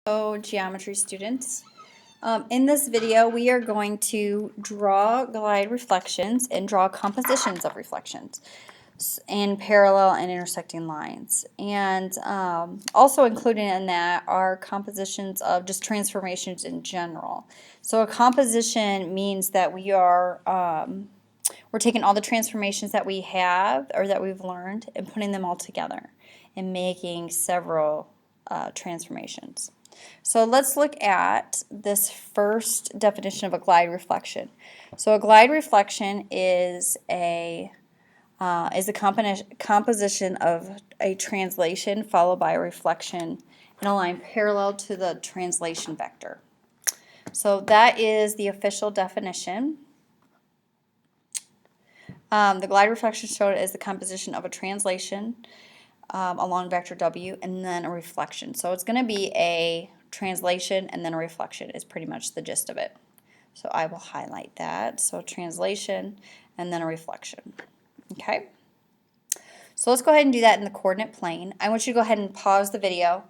Hello, geometry students. In this video, we are going to draw glide reflections and draw compositions of reflections in parallel and intersecting lines. And also included in that are compositions of just transformations in general. So a composition means that we're taking all the transformations that we have or that we've learned and putting them all together and making several transformations. So let's look at this first definition of a glide reflection. So a glide reflection is a composition of a translation followed by a reflection in a line parallel to the translation vector. So that is the official definition. The glide reflection shown is the composition of a translation along vector W and then a reflection. So it's going to be a translation and then a reflection is pretty much the gist of it. So I will highlight that. So translation and then a reflection. Okay. So let's go ahead and do that in the coordinate plane. I want you to go ahead and pause the video,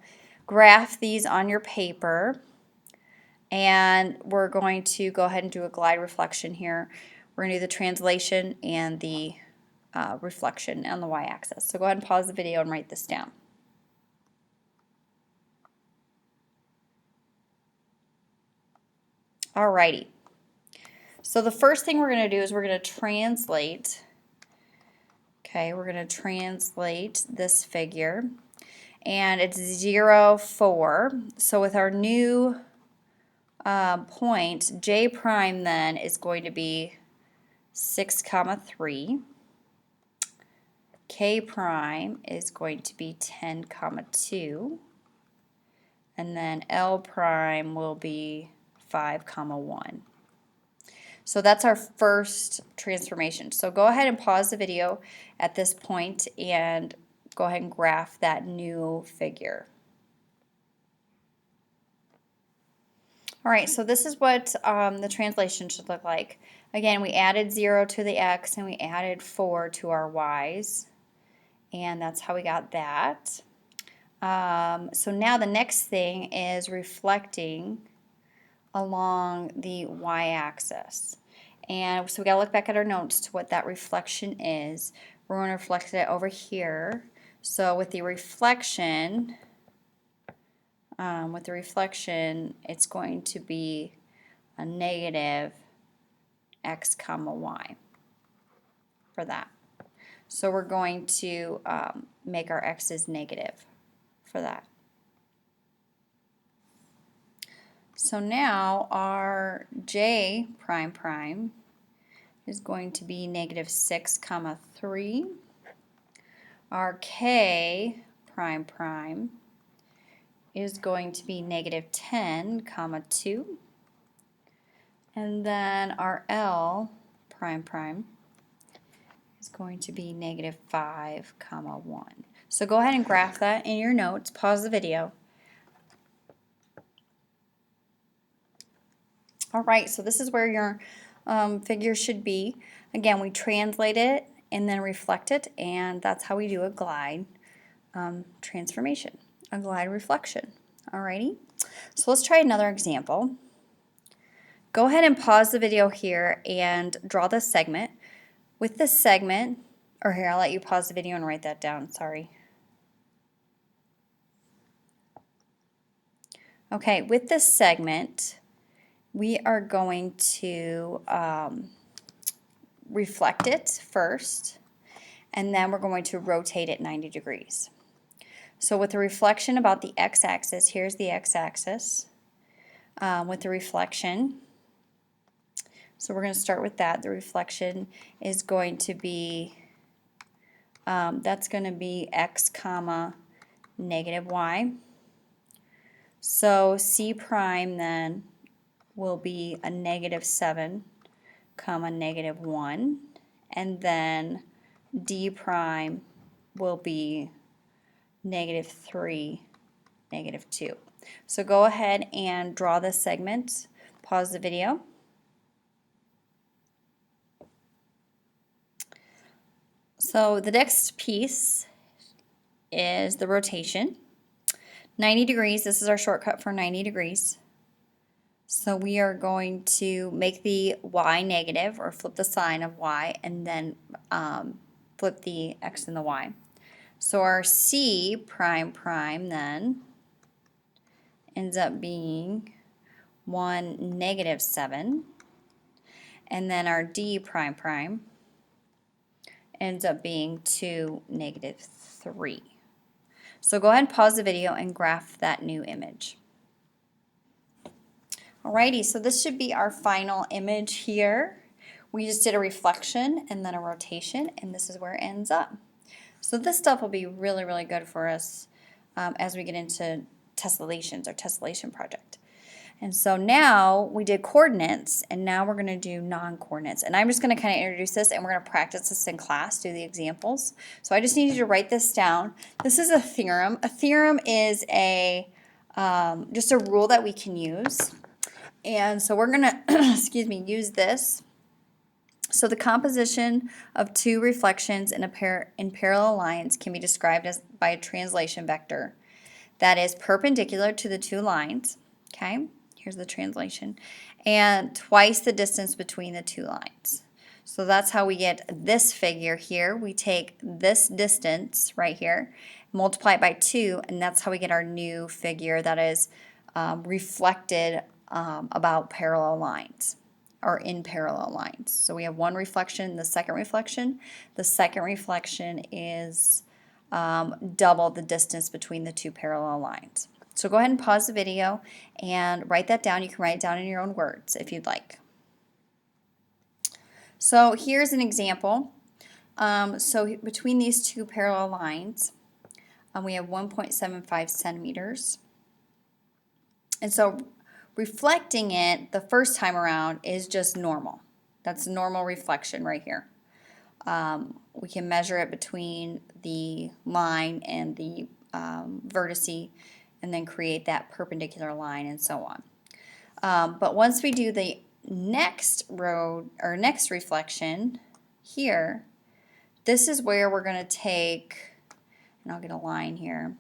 graph these on your paper, and we're going to go ahead and do a glide reflection here. We're going to do the translation and the reflection on the y-axis. So go ahead and pause the video and write this down. Alrighty. So the first thing we're going to do is we're going to translate. Okay, we're going to translate this figure. And it's 0, 4. So with our new point, J prime then is going to be 6, 3. K prime is going to be 10, 2. And then L prime will be 5, 1. So that's our first transformation. So go ahead and pause the video at this point and go ahead and graph that new figure. All right, so this is what the translation should look like. Again, we added 0 to the x and we added 4 to our y's. And that's how we got that. So now the next thing is reflecting along the y-axis. And so we got to look back at our notes to what that reflection is. We're going to reflect it over here. So with the reflection, it's going to be a negative x, y for that. So we're going to make our x's negative for that. So now our J prime prime is going to be negative 6, 3. Our K prime prime is going to be negative 10, 2. And then our L prime prime is going to be negative 5, 1. So go ahead and graph that in your notes. Pause the video. All right, so this is where your figure should be. Again, we translate it and then reflect it, and that's how we do a glide transformation, a glide reflection. Alrighty, so let's try another example. Go ahead and pause the video here and draw the segment. With this segment, or here, I'll let you pause the video and write that down, sorry. Okay, with this segment, we are going to reflect it first, and then we're going to rotate it 90 degrees. So with the reflection about the x-axis, here's the x-axis. With the reflection, so we're going to start with that. The reflection is going to be, that's going to be x, negative y. So C prime then will be a negative 7, negative 1, and then D prime will be negative 3, negative 2. So go ahead and draw this segment. Pause the video. So the next piece is the rotation. 90 degrees, this is our shortcut for 90 degrees. So we are going to make the y negative, or flip the sign of y, and then flip the x and the y. So our c prime prime then ends up being 1 negative 7. And then our d prime prime ends up being 2 negative 3. So go ahead and pause the video and graph that new image. Alrighty, so this should be our final image here. We just did a reflection and then a rotation, and this is where it ends up. So this stuff will be really, really good for us as we get into tessellations or tessellation project. And so now we did coordinates, and now we're going to do non-coordinates. And I'm just going to kind of introduce this, and we're going to practice this in class, do the examples. So I just need you to write this down. This is a theorem. A theorem is just a rule that we can use. And so we're going to, excuse me, use this. So the composition of two reflections in parallel lines can be described by a translation vector that is perpendicular to the two lines. Okay, here's the translation. And twice the distance between the two lines. So that's how we get this figure here. We take this distance right here, multiply it by 2, and that's how we get our new figure that is reflected about parallel lines, or in parallel lines. So we have one reflection, the second reflection. The second reflection is double the distance between the two parallel lines. So go ahead and pause the video and write that down. You can write it down in your own words if you'd like. So here's an example. So between these two parallel lines, we have 1.75 centimeters. And so reflecting it the first time around is just normal. That's normal reflection right here. We can measure it between the line and the vertice, and then create that perpendicular line and so on. But once we do the next row or next reflection here, this is where we're going to take, and I'll get a line here,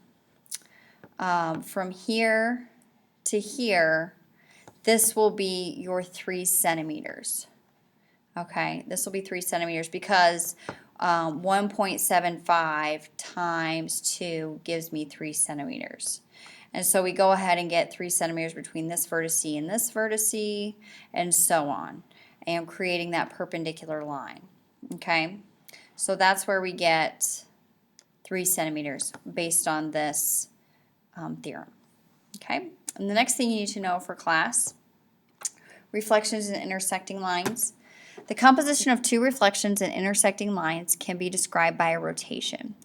from here to here. This will be your 3 centimeters. Okay, this will be 3 centimeters because 1.75 times 2 gives me 3 centimeters. And so we go ahead and get 3 centimeters between this vertice and this vertice, and so on, and creating that perpendicular line. Okay, so that's where we get 3 centimeters based on this theorem. Okay, and the next thing you need to know for class, reflections and intersecting lines. The composition of two reflections and intersecting lines can be described by a rotation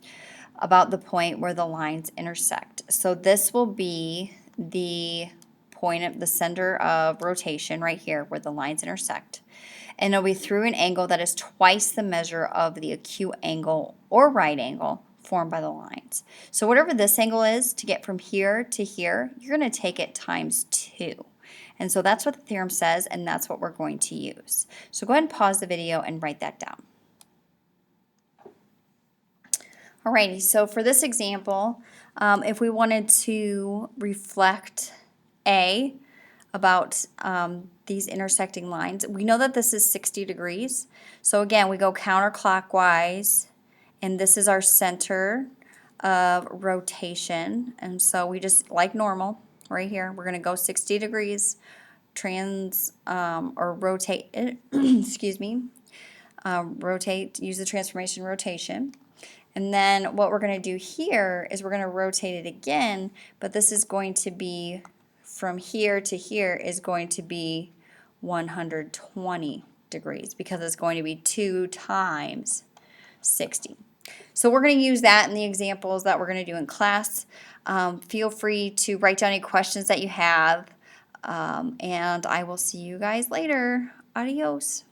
about the point where the lines intersect. So this will be the point of the center of rotation right here where the lines intersect. And it'll be through an angle that is twice the measure of the acute angle or right angle formed by the lines. So whatever this angle is to get from here to here, you're going to take it times 2. And so that's what the theorem says, and that's what we're going to use. So go ahead and pause the video and write that down. Alrighty, so for this example, if we wanted to reflect A about these intersecting lines, we know that this is 60 degrees. So again, we go counterclockwise, and this is our center of rotation. And so we just, like normal, right here, we're going to go 60 degrees, or rotate it, excuse me, rotate, use the transformation rotation. And then what we're going to do here is we're going to rotate it again, but this is going to be from here to here is going to be 120 degrees because it's going to be 2 times 60. So we're going to use that in the examples that we're going to do in class. Feel free to write down any questions that you have, and I will see you guys later. Adios.